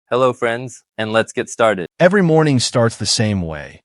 Hello, friends, and let's get started. Every morning starts the same way.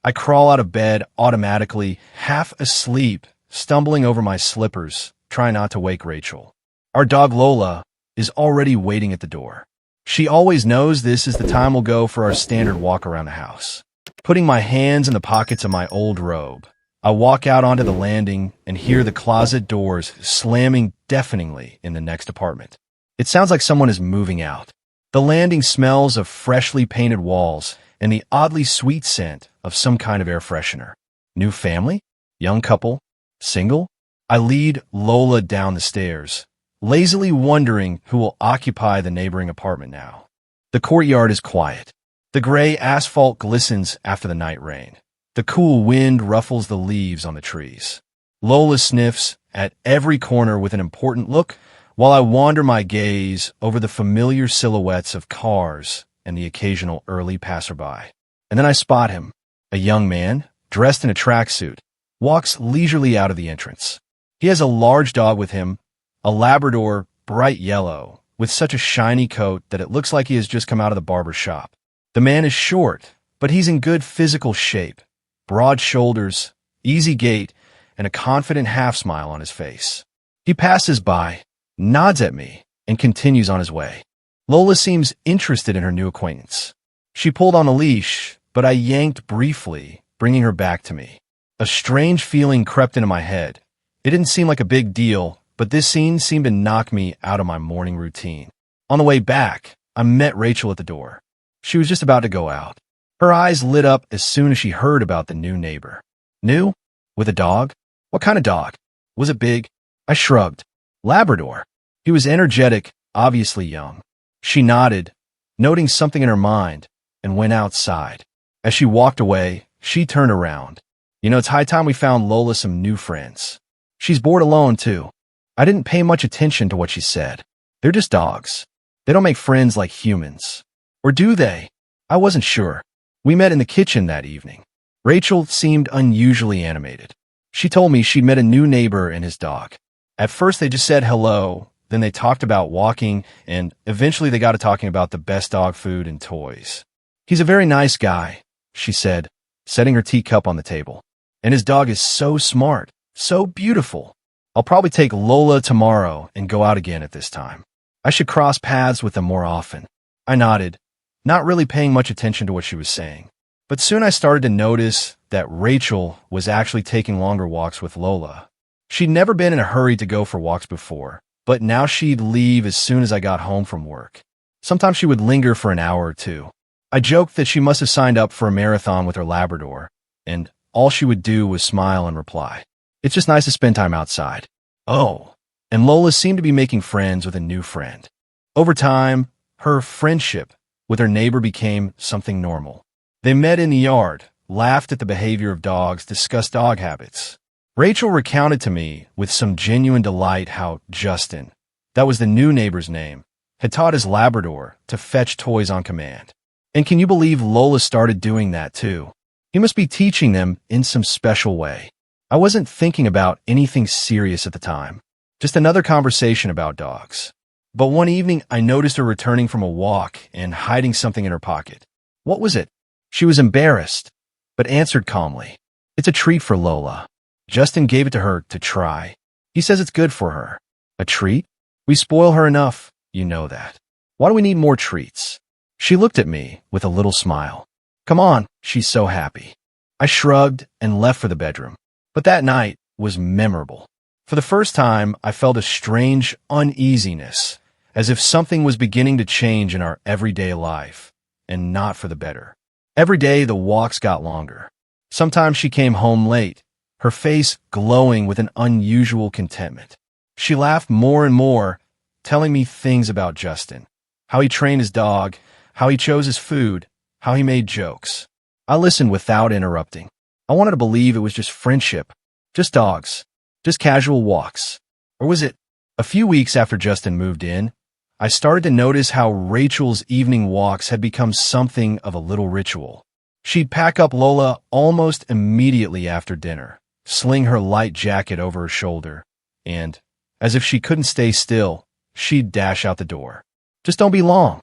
I crawl out of bed automatically, half asleep, stumbling over my slippers, trying not to wake Rachel. Our dog Lola is already waiting at the door. She always knows this is the time we'll go for our standard walk around the house. Putting my hands in the pockets of my old robe, I walk out onto the landing and hear the closet doors slamming deafeningly in the next apartment. It sounds like someone is moving out. The landing smells of freshly painted walls and the oddly sweet scent of some kind of air freshener. New family? Young couple? Single? I lead Lola down the stairs, lazily wondering who will occupy the neighboring apartment now. The courtyard is quiet. The gray asphalt glistens after the night rain. The cool wind ruffles the leaves on the trees. Lola sniffs at every corner with an important look, while I wander my gaze over the familiar silhouettes of cars and the occasional early passerby. And then I spot him. A young man, dressed in a tracksuit, walks leisurely out of the entrance. He has a large dog with him, a Labrador, bright yellow, with such a shiny coat that it looks like he has just come out of the barber shop. The man is short, but he's in good physical shape, broad shoulders, easy gait, and a confident half-smile on his face. He passes by, nods at me, and continues on his way. Lola seems interested in her new acquaintance. She pulled on the leash, but I yanked briefly, bringing her back to me. A strange feeling crept into my head. It didn't seem like a big deal, but this scene seemed to knock me out of my morning routine. On the way back, I met Rachel at the door. She was just about to go out. Her eyes lit up as soon as she heard about the new neighbor. New? With a dog? What kind of dog? Was it big? I shrugged. Labrador. He was energetic, obviously young. She nodded, noting something in her mind, and went outside. As she walked away, she turned around. It's high time we found Lola some new friends. She's bored alone, too. I didn't pay much attention to what she said. They're just dogs. They don't make friends like humans. Or do they? I wasn't sure. We met in the kitchen that evening. Rachel seemed unusually animated. She told me she'd met a new neighbor and his dog. At first, they just said hello. Then they talked about walking, and eventually they got to talking about the best dog food and toys. He's a very nice guy, she said, setting her teacup on the table. And his dog is so smart, so beautiful. I'll probably take Lola tomorrow and go out again at this time. I should cross paths with them more often. I nodded, not really paying much attention to what she was saying. But soon I started to notice that Rachel was actually taking longer walks with Lola. She'd never been in a hurry to go for walks before, but now she'd leave as soon as I got home from work. Sometimes she would linger for an hour or two. I joked that she must have signed up for a marathon with her Labrador, and all she would do was smile and reply, "It's just nice to spend time outside." Oh, and Lola seemed to be making friends with a new friend. Over time, her friendship with her neighbor became something normal. They met in the yard, laughed at the behavior of dogs, discussed dog habits. Rachel recounted to me with some genuine delight how Justin, that was the new neighbor's name, had taught his Labrador to fetch toys on command. And can you believe Lola started doing that too? He must be teaching them in some special way. I wasn't thinking about anything serious at the time, just another conversation about dogs. But one evening, I noticed her returning from a walk and hiding something in her pocket. What was it? She was embarrassed, but answered calmly, "It's a treat for Lola. Justin gave it to her to try. He says it's good for her." A treat? We spoil her enough, you know that. Why do we need more treats? She looked at me with a little smile. Come on, she's so happy. I shrugged and left for the bedroom. But that night was memorable. For the first time, I felt a strange uneasiness, as if something was beginning to change in our everyday life, and not for the better. Every day, the walks got longer. Sometimes she came home late, her face glowing with an unusual contentment. She laughed more and more, telling me things about Justin, how he trained his dog, how he chose his food, how he made jokes. I listened without interrupting. I wanted to believe it was just friendship, just dogs, just casual walks. Or was it? A few weeks after Justin moved in, I started to notice how Rachel's evening walks had become something of a little ritual. She'd pack up Lola almost immediately after dinner, sling her light jacket over her shoulder, and, as if she couldn't stay still, she'd dash out the door. "Just don't be long."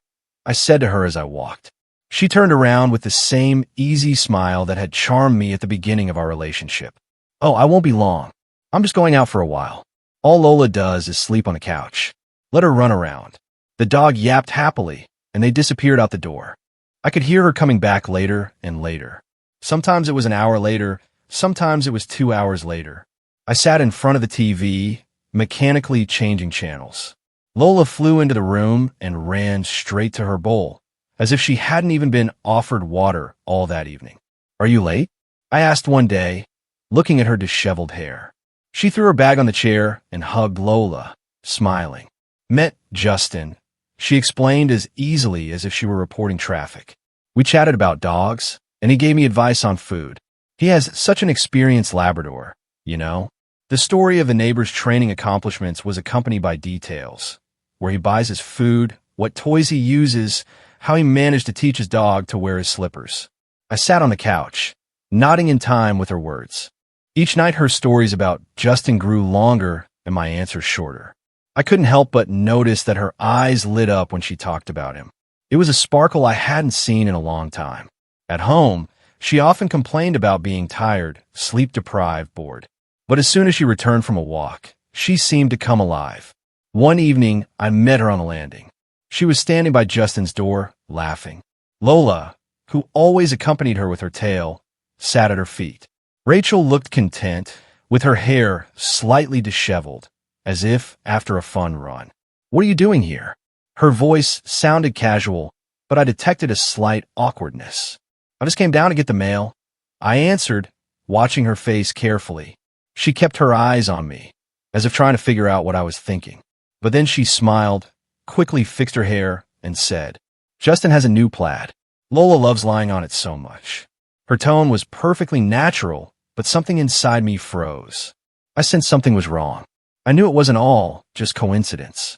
I said to her as I walked. She turned around with the same easy smile that had charmed me at the beginning of our relationship. Oh, I won't be long. I'm just going out for a while. All Lola does is sleep on the couch. Let her run around. The dog yapped happily, and they disappeared out the door. I could hear her coming back later and later. Sometimes it was an hour later, sometimes it was 2 hours later. I sat in front of the TV, mechanically changing channels. Lola flew into the room and ran straight to her bowl, as if she hadn't even been offered water all that evening. Are you late? I asked one day, looking at her disheveled hair. She threw her bag on the chair and hugged Lola, smiling. Met Justin, she explained as easily as if she were reporting traffic. We chatted about dogs, and he gave me advice on food. He has such an experienced Labrador, you know. The story of the neighbor's training accomplishments was accompanied by details, where he buys his food, what toys he uses, how he managed to teach his dog to wear his slippers. I sat on the couch, nodding in time with her words. Each night her stories about Justin grew longer and my answers shorter. I couldn't help but notice that her eyes lit up when she talked about him. It was a sparkle I hadn't seen in a long time. At home, she often complained about being tired, sleep-deprived, bored. But as soon as she returned from a walk, she seemed to come alive. One evening, I met her on the landing. She was standing by Justin's door, laughing. Lola, who always accompanied her with her tail, sat at her feet. Rachel looked content, with her hair slightly disheveled, as if after a fun run. What are you doing here? Her voice sounded casual, but I detected a slight awkwardness. I just came down to get the mail. I answered, watching her face carefully. She kept her eyes on me, as if trying to figure out what I was thinking. But then she smiled, quickly fixed her hair, and said, Justin has a new plaid. Lola loves lying on it so much. Her tone was perfectly natural, but something inside me froze. I sensed something was wrong. I knew it wasn't all just coincidence.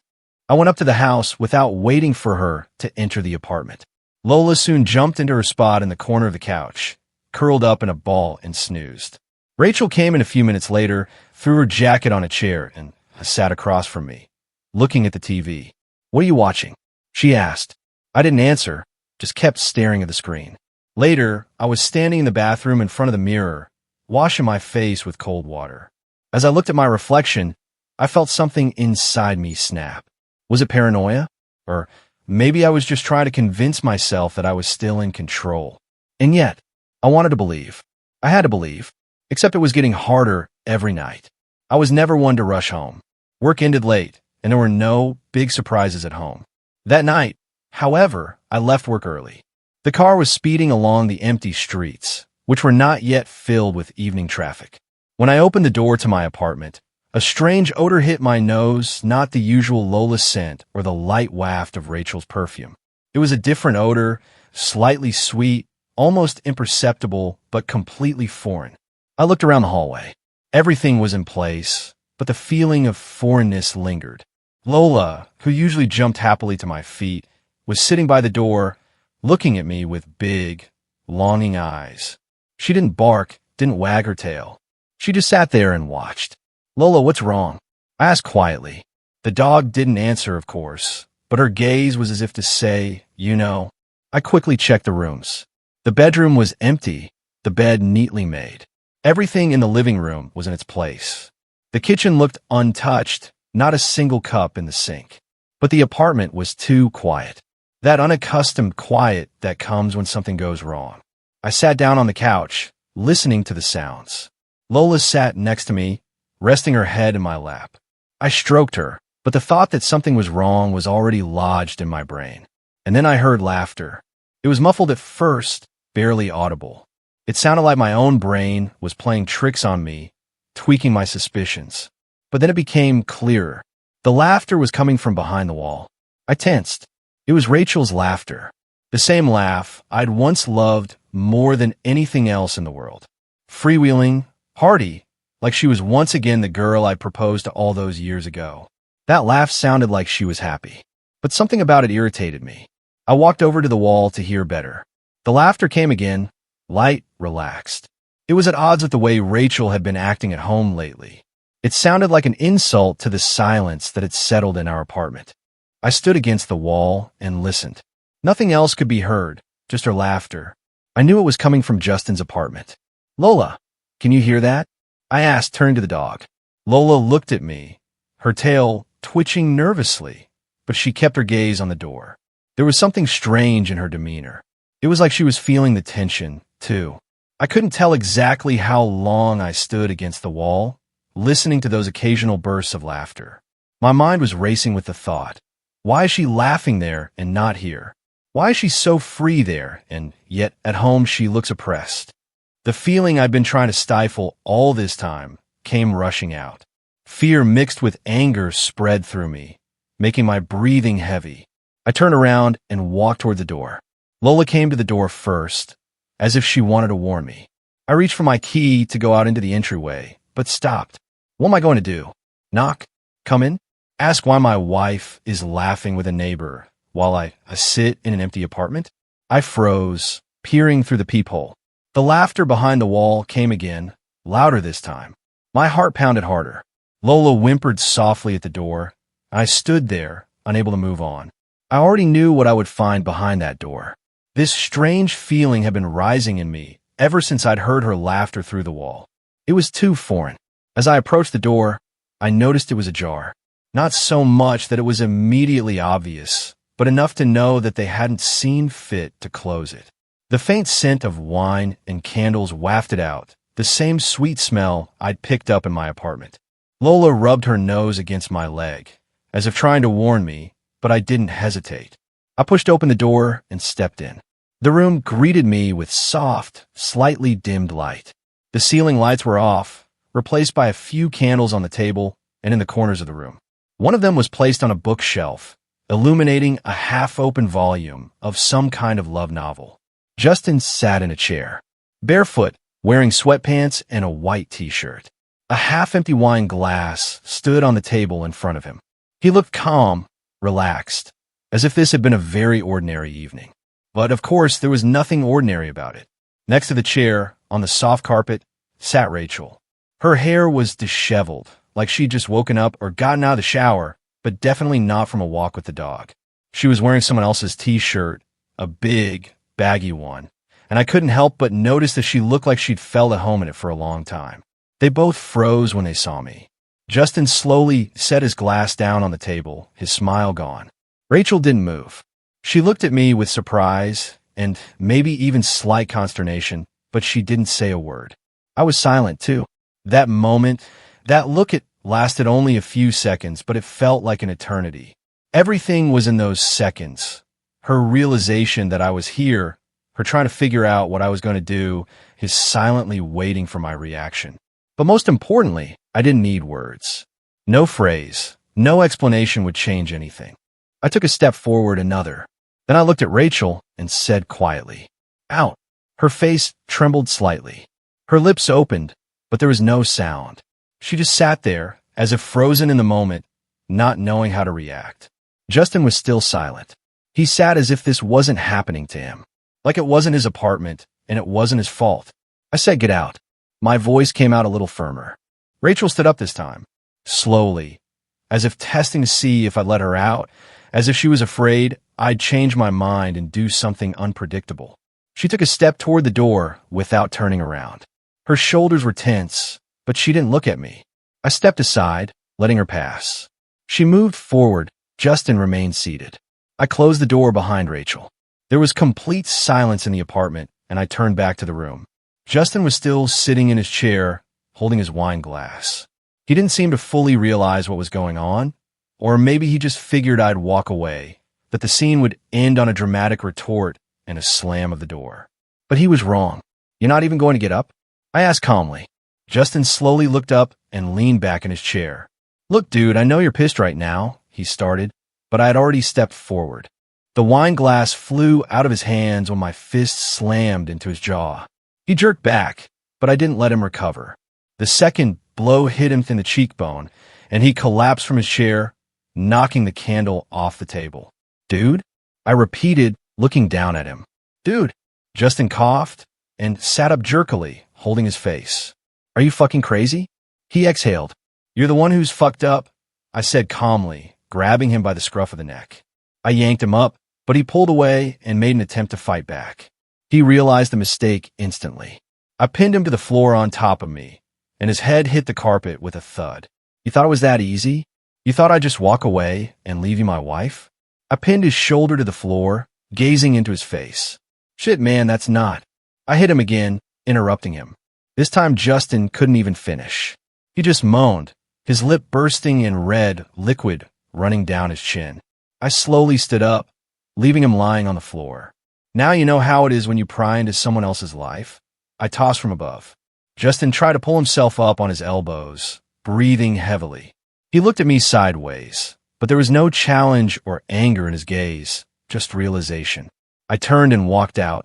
I went up to the house without waiting for her to enter the apartment. Lola soon jumped into her spot in the corner of the couch, curled up in a ball and snoozed. Rachel came in a few minutes later, threw her jacket on a chair, and sat across from me, looking at the TV. What are you watching? She asked. I didn't answer, just kept staring at the screen. Later, I was standing in the bathroom in front of the mirror, washing my face with cold water. As I looked at my reflection, I felt something inside me snap. Was it paranoia? Or maybe I was just trying to convince myself that I was still in control. And yet, I wanted to believe. I had to believe, except it was getting harder every night. I was never one to rush home. Work ended late, and there were no big surprises at home. That night, however, I left work early. The car was speeding along the empty streets, which were not yet filled with evening traffic. When I opened the door to my apartment, a strange odor hit my nose, not the usual Lola scent or the light waft of Rachel's perfume. It was a different odor, slightly sweet, almost imperceptible, but completely foreign. I looked around the hallway. Everything was in place, but the feeling of foreignness lingered. Lola, who usually jumped happily to my feet, was sitting by the door, looking at me with big, longing eyes. She didn't bark, didn't wag her tail. She just sat there and watched. Lola, what's wrong? I asked quietly. The dog didn't answer, of course, but her gaze was as if to say, you know. I quickly checked the rooms. The bedroom was empty, the bed neatly made. Everything in the living room was in its place. The kitchen looked untouched, not a single cup in the sink. But the apartment was too quiet. That unaccustomed quiet that comes when something goes wrong. I sat down on the couch, listening to the sounds. Lola sat next to me, resting her head in my lap. I stroked her, but the thought that something was wrong was already lodged in my brain. And then I heard laughter. It was muffled at first, barely audible. It sounded like my own brain was playing tricks on me, tweaking my suspicions. But then it became clearer. The laughter was coming from behind the wall. I tensed. It was Rachel's laughter. The same laugh I'd once loved more than anything else in the world. Freewheeling, hearty, like she was once again the girl I proposed to all those years ago. That laugh sounded like she was happy. But something about it irritated me. I walked over to the wall to hear better. The laughter came again, light, relaxed. It was at odds with the way Rachel had been acting at home lately. It sounded like an insult to the silence that had settled in our apartment. I stood against the wall and listened. Nothing else could be heard, just her laughter. I knew it was coming from Justin's apartment. "Lola, can you hear that?" I asked, turning to the dog. Lola looked at me, her tail twitching nervously, but she kept her gaze on the door. There was something strange in her demeanor. It was like she was feeling the tension, too. I couldn't tell exactly how long I stood against the wall, listening to those occasional bursts of laughter. My mind was racing with the thought, why is she laughing there and not here? Why is she so free there, and yet at home she looks oppressed? The feeling I'd been trying to stifle all this time came rushing out. Fear mixed with anger spread through me, making my breathing heavy. I turned around and walked toward the door. Lola came to the door first, as if she wanted to warn me. I reached for my key to go out into the entryway, but stopped. What am I going to do? Knock? Come in? Ask why my wife is laughing with a neighbor while I sit in an empty apartment? I froze, peering through the peephole. The laughter behind the wall came again, louder this time. My heart pounded harder. Lola whimpered softly at the door. I stood there, unable to move on. I already knew what I would find behind that door. This strange feeling had been rising in me ever since I'd heard her laughter through the wall. It was too foreign. As I approached the door, I noticed it was ajar. Not so much that it was immediately obvious, but enough to know that they hadn't seen fit to close it. The faint scent of wine and candles wafted out, the same sweet smell I'd picked up in my apartment. Lola rubbed her nose against my leg, as if trying to warn me, but I didn't hesitate. I pushed open the door and stepped in. The room greeted me with soft, slightly dimmed light. The ceiling lights were off, replaced by a few candles on the table and in the corners of the room. One of them was placed on a bookshelf, illuminating a half-open volume of some kind of love novel. Justin sat in a chair, barefoot, wearing sweatpants and a white t-shirt. A half-empty wine glass stood on the table in front of him. He looked calm, relaxed, as if this had been a very ordinary evening. But of course, there was nothing ordinary about it. Next to the chair, on the soft carpet, sat Rachel. Her hair was disheveled, like she'd just woken up or gotten out of the shower, but definitely not from a walk with the dog. She was wearing someone else's t-shirt, a big, baggy one, and I couldn't help but notice that she looked like she'd felt at home in it for a long time. They both froze when they saw me. Justin slowly set his glass down on the table, his smile gone. Rachel didn't move. She looked at me with surprise and maybe even slight consternation, but she didn't say a word. I was silent, too. That moment, that look, it lasted only a few seconds, but it felt like an eternity. Everything was in those seconds. Her realization that I was here, her trying to figure out what I was going to do, his silently waiting for my reaction. But most importantly, I didn't need words. No phrase, no explanation would change anything. I took a step forward, another. Then I looked at Rachel and said quietly, "Out." Her face trembled slightly. Her lips opened, but there was no sound. She just sat there, as if frozen in the moment, not knowing how to react. Justin was still silent. He sat as if this wasn't happening to him, like it wasn't his apartment and it wasn't his fault. I said, "Get out." My voice came out a little firmer. Rachel stood up this time, slowly, as if testing to see if I'd let her out, as if she was afraid I'd change my mind and do something unpredictable. She took a step toward the door without turning around. Her shoulders were tense, but she didn't look at me. I stepped aside, letting her pass. She moved forward. Justin remained seated. I closed the door behind Rachel. There was complete silence in the apartment, and I turned back to the room. Justin was still sitting in his chair, holding his wine glass. He didn't seem to fully realize what was going on, or maybe he just figured I'd walk away, that the scene would end on a dramatic retort and a slam of the door. But he was wrong. "You're not even going to get up?" I asked calmly. Justin slowly looked up and leaned back in his chair. "Look, dude, I know you're pissed right now," he started, but I had already stepped forward. The wine glass flew out of his hands when my fist slammed into his jaw. He jerked back, but I didn't let him recover. The second blow hit him in the cheekbone, and he collapsed from his chair, knocking the candle off the table. "Dude?" I repeated, looking down at him. "Dude." Justin coughed and sat up jerkily, holding his face. "Are you fucking crazy?" He exhaled. "You're the one who's fucked up," I said calmly, grabbing him by the scruff of the neck. I yanked him up, but he pulled away and made an attempt to fight back. He realized the mistake instantly. I pinned him to the floor on top of me, and his head hit the carpet with a thud. You thought it was that easy? You thought I'd just walk away and leave you my wife? I pinned his shoulder to the floor, gazing into his face. Shit, man, that's not. I hit him again, interrupting him. This time Justin couldn't even finish. He just moaned, his lip bursting in red liquid running down his chin. I slowly stood up, leaving him lying on the floor. Now you know how it is when you pry into someone else's life. I tossed from above. Justin tried to pull himself up on his elbows, breathing heavily. He looked at me sideways, but there was no challenge or anger in his gaze, just realization. I turned and walked out,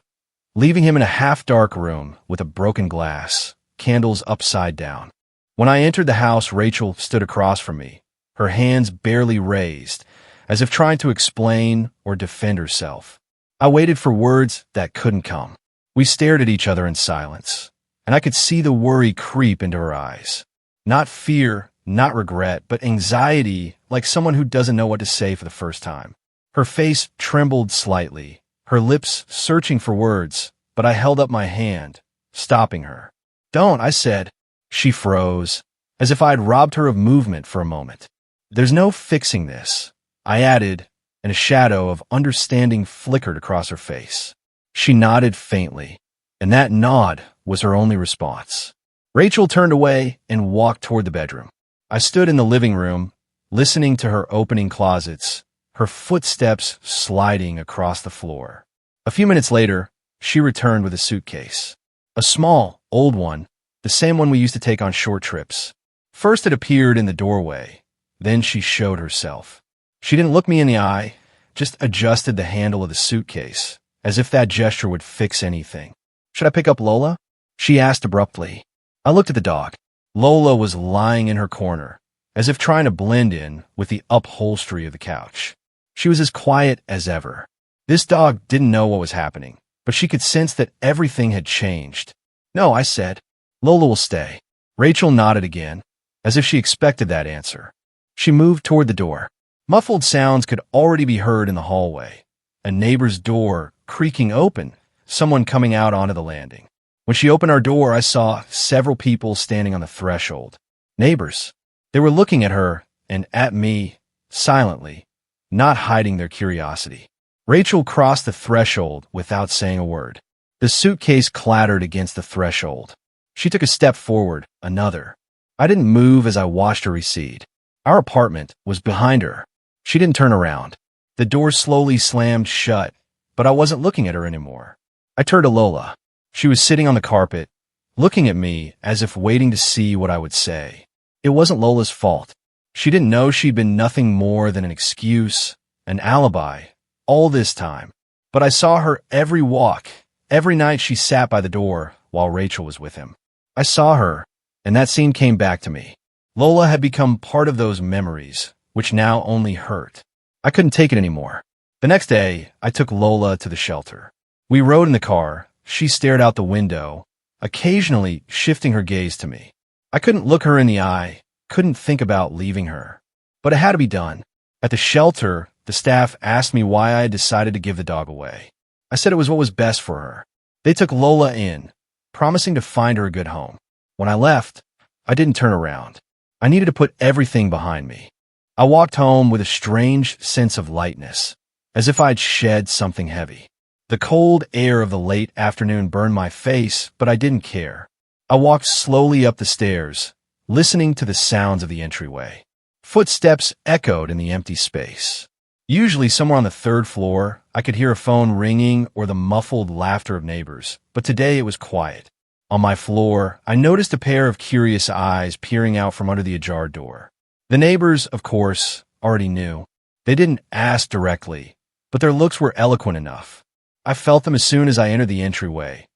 leaving him in a half-dark room with a broken glass, candles upside down. When I entered the house, Rachel stood across from me, her hands barely raised, as if trying to explain or defend herself. I waited for words that couldn't come. We stared at each other in silence, and I could see the worry creep into her eyes. Not fear, not regret, but anxiety, like someone who doesn't know what to say for the first time. Her face trembled slightly, her lips searching for words, but I held up my hand, stopping her. Don't, I said. She froze, as if I had robbed her of movement for a moment. There's no fixing this, I added, and a shadow of understanding flickered across her face. She nodded faintly, and that nod was her only response. Rachel turned away and walked toward the bedroom. I stood in the living room, listening to her opening closets, her footsteps sliding across the floor. A few minutes later, she returned with a suitcase. A small, old one, the same one we used to take on short trips. First it appeared in the doorway, then she showed herself. She didn't look me in the eye, just adjusted the handle of the suitcase, as if that gesture would fix anything. Should I pick up Lola? She asked abruptly. I looked at the dog. Lola was lying in her corner, as if trying to blend in with the upholstery of the couch. She was as quiet as ever. This dog didn't know what was happening, but she could sense that everything had changed. No, I said. Lola will stay. Rachel nodded again, as if she expected that answer. She moved toward the door. Muffled sounds could already be heard in the hallway. A neighbor's door creaking open, someone coming out onto the landing. When she opened our door, I saw several people standing on the threshold. Neighbors. They were looking at her and at me, silently, not hiding their curiosity. Rachel crossed the threshold without saying a word. The suitcase clattered against the threshold. She took a step forward, another. I didn't move as I watched her recede. Our apartment was behind her. She didn't turn around. The door slowly slammed shut, but I wasn't looking at her anymore. I turned to Lola. She was sitting on the carpet, looking at me as if waiting to see what I would say. It wasn't Lola's fault. She didn't know she'd been nothing more than an excuse, an alibi, all this time. But I saw her every walk, every night she sat by the door while Rachel was with him. I saw her, and that scene came back to me. Lola had become part of those memories, which now only hurt. I couldn't take it anymore. The next day, I took Lola to the shelter. We rode in the car. She stared out the window, occasionally shifting her gaze to me. I couldn't look her in the eye, couldn't think about leaving her. But it had to be done. At the shelter, the staff asked me why I had decided to give the dog away. I said it was what was best for her. They took Lola in, promising to find her a good home. When I left, I didn't turn around. I needed to put everything behind me. I walked home with a strange sense of lightness, as if I'd shed something heavy. The cold air of the late afternoon burned my face, but I didn't care. I walked slowly up the stairs, listening to the sounds of the entryway. Footsteps echoed in the empty space. Usually somewhere on the third floor, I could hear a phone ringing or the muffled laughter of neighbors, but today it was quiet. On my floor, I noticed a pair of curious eyes peering out from under the ajar door. The neighbors, of course, already knew. They didn't ask directly, but their looks were eloquent enough. I felt them as soon as I entered the entryway.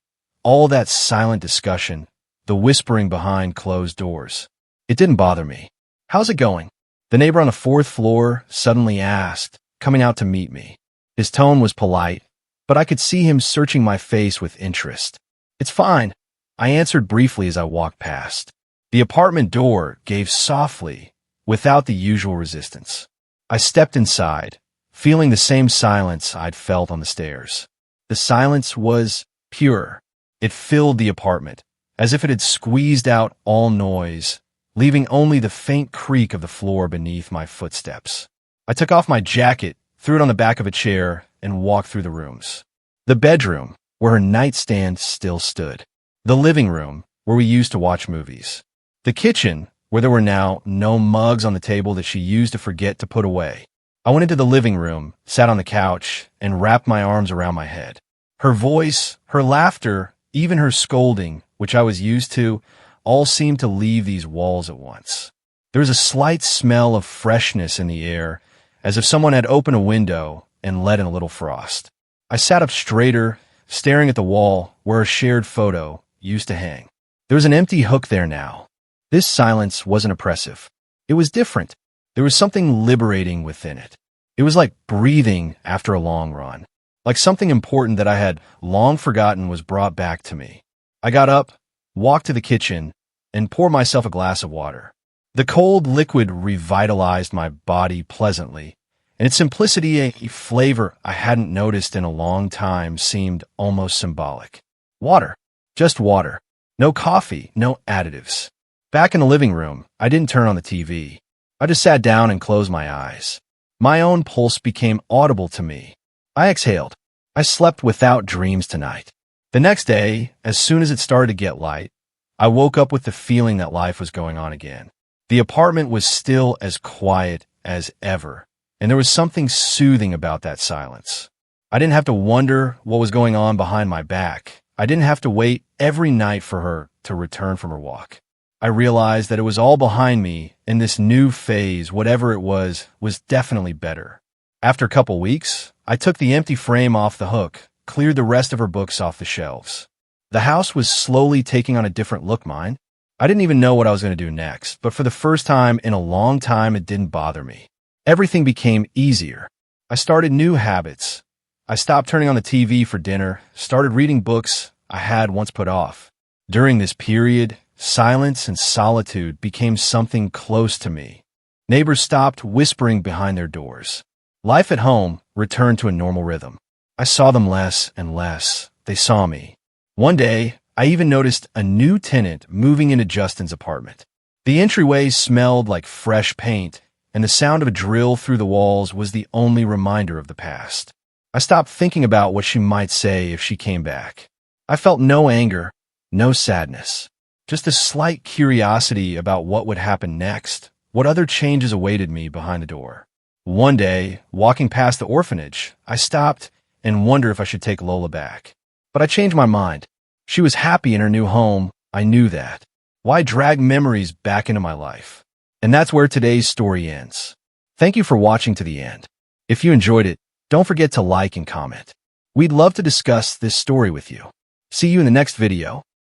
All that silent discussion, the whispering behind closed doors. It didn't bother me. How's it going? The neighbor on the fourth floor suddenly asked, coming out to meet me. His tone was polite, but I could see him searching my face with interest. It's fine, I answered briefly as I walked past. The apartment door gave softly, without the usual resistance. I stepped inside, feeling the same silence I'd felt on the stairs. The silence was pure. It filled the apartment, as if it had squeezed out all noise, leaving only the faint creak of the floor beneath my footsteps. I took off my jacket, threw it on the back of a chair, and walked through the rooms. The bedroom, where her nightstand still stood. The living room, where we used to watch movies. The kitchen, where there were now no mugs on the table that she used to forget to put away. I went into the living room, sat on the couch, and wrapped my arms around my head. Her voice, her laughter, even her scolding, which I was used to, all seemed to leave these walls at once. There was a slight smell of freshness in the air, as if someone had opened a window and let in a little frost. I sat up straighter, staring at the wall where a shared photo used to hang. There was an empty hook there now. This silence wasn't oppressive. It was different. There was something liberating within it. It was like breathing after a long run, like something important that I had long forgotten was brought back to me. I got up, walked to the kitchen, and poured myself a glass of water. The cold liquid revitalized my body pleasantly, and its simplicity, a flavor I hadn't noticed in a long time, seemed almost symbolic. Water. Just water. No coffee, no additives. Back in the living room, I didn't turn on the TV. I just sat down and closed my eyes. My own pulse became audible to me. I exhaled. I slept without dreams tonight. The next day, as soon as it started to get light, I woke up with the feeling that life was going on again. The apartment was still as quiet as ever, and there was something soothing about that silence. I didn't have to wonder what was going on behind my back. I didn't have to wait every night for her to return from her walk. I realized that it was all behind me, and this new phase, whatever it was definitely better. After a couple weeks, I took the empty frame off the hook, cleared the rest of her books off the shelves. The house was slowly taking on a different look, mind. I didn't even know what I was going to do next, but for the first time in a long time, it didn't bother me. Everything became easier. I started new habits. I stopped turning on the TV for dinner, started reading books I had once put off. During this period, silence and solitude became something close to me. Neighbors stopped whispering behind their doors. Life at home returned to a normal rhythm. I saw them less and less. They saw me. One day, I even noticed a new tenant moving into Justin's apartment. The entryway smelled like fresh paint, and the sound of a drill through the walls was the only reminder of the past. I stopped thinking about what she might say if she came back. I felt no anger, no sadness. Just a slight curiosity about what would happen next, what other changes awaited me behind the door. One day, walking past the orphanage, I stopped and wondered if I should take Lola back. But I changed my mind. She was happy in her new home. I knew that. Why drag memories back into my life? And that's where today's story ends. Thank you for watching to the end. If you enjoyed it, don't forget to like and comment. We'd love to discuss this story with you. See you in the next video.